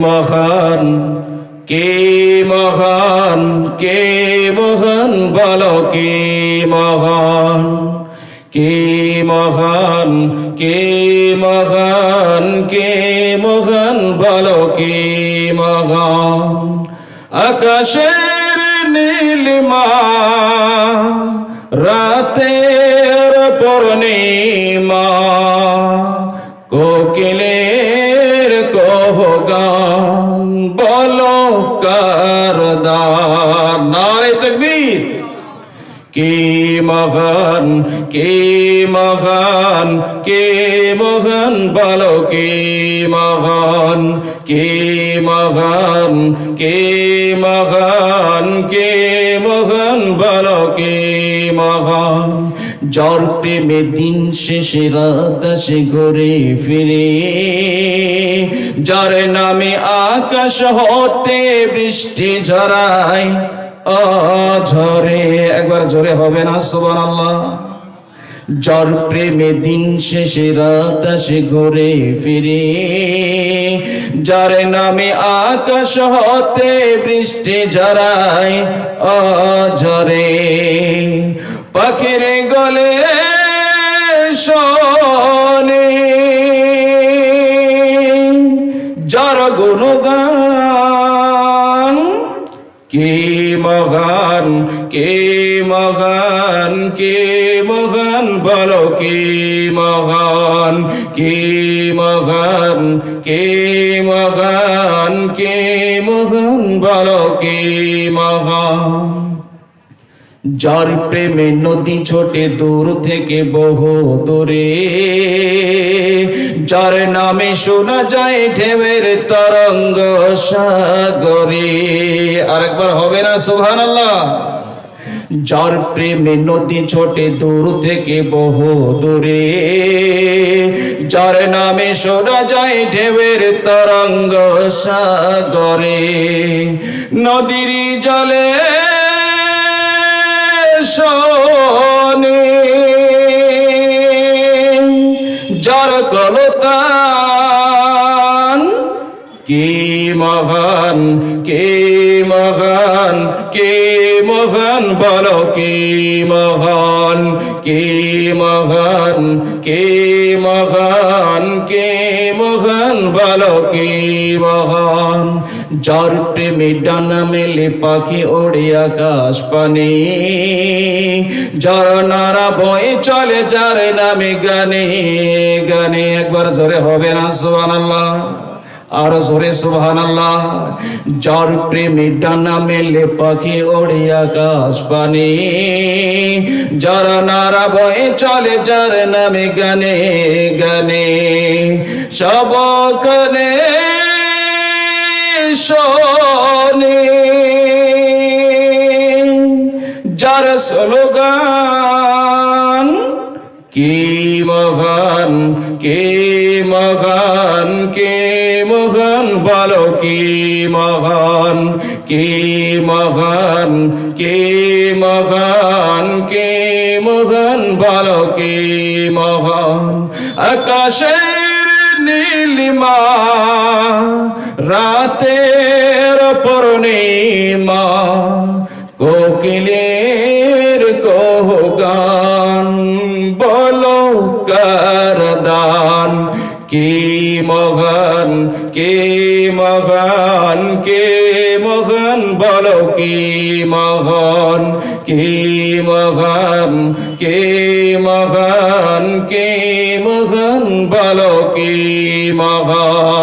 মহান কে মহান কে মহান বলো কে মহান কে মহান কে মহান কে মহান বলো কে মহান আকাশের নীলিমা রাতের পূর্ণিমা কোকিলের কহগান বলো কার দান নারে তাকবীর কে মহান কে মহান কে মহান বলো কে মহান কে মহান কে মহান কে মহান বলো কে মহান যার প্রেমে দিন শেষে রাত আসে ঘুরে ফিরে যার নামে আকাশ হতে বৃষ্টি ঝরায় ঝরে একবার জোরে হবে না সুবহানাল্লাহ যার প্রেমে দিন শেষে রাত আসে ঘুরে ফিরে যার নামে আকাশ হতে বৃষ্টি ঝরায় ঝরে পাখির গলে শোনে যার গুণগান কে মহান কে মহান কে মহান বলো কে মহান কে মহান কে মহান কে মহান বলো কে মহান যার প্রেমে নদী ছোটে দূর থেকে বহু দূরে যার নামে শোনা যায় ঢেউয়ের তরঙ্গ সাগরে আরেকবার হবে না সুবহানাল্লাহ যার প্রেমে নদী ছোটে দূর থেকে বহু দূরে যার নামে শোনা যায় ঢেউয়ের তরঙ্গ সাগরে নদীর জলে শোনে যার কলতান কে মহান কে মহান কে মহান বলো কে মহান কে মহান কে মহান কে মহান বলো কে মহান যার প্রেমে ডানা মেলে পাখি ওড়ে আকাশ পানে যার নারা বয়ে চলে যার নামে গানে গানে একবার জোরে হবে না সুবহানাল্লাহ আর জোরে সুবহানাল্লাহ যার প্রেমে ডানা মেলে পাখি ওড়ে আকাশ পানে যার নারা বয়ে চলে যার নামে গানে গানে সবখানে শোনে যার স্লোগান কে মহান কে মহান কে মহান বলো কে মহান কে মহান কে মহান কে মহান বলো কে মহান আকাশের নীলিমা রাতের পূর্ণিমা কোকিলের কহগান বলো কার দান কে মহান কে মহান কে মহান বলো কে মহান কে মহান কে মহান কে মহান বলো কে মহান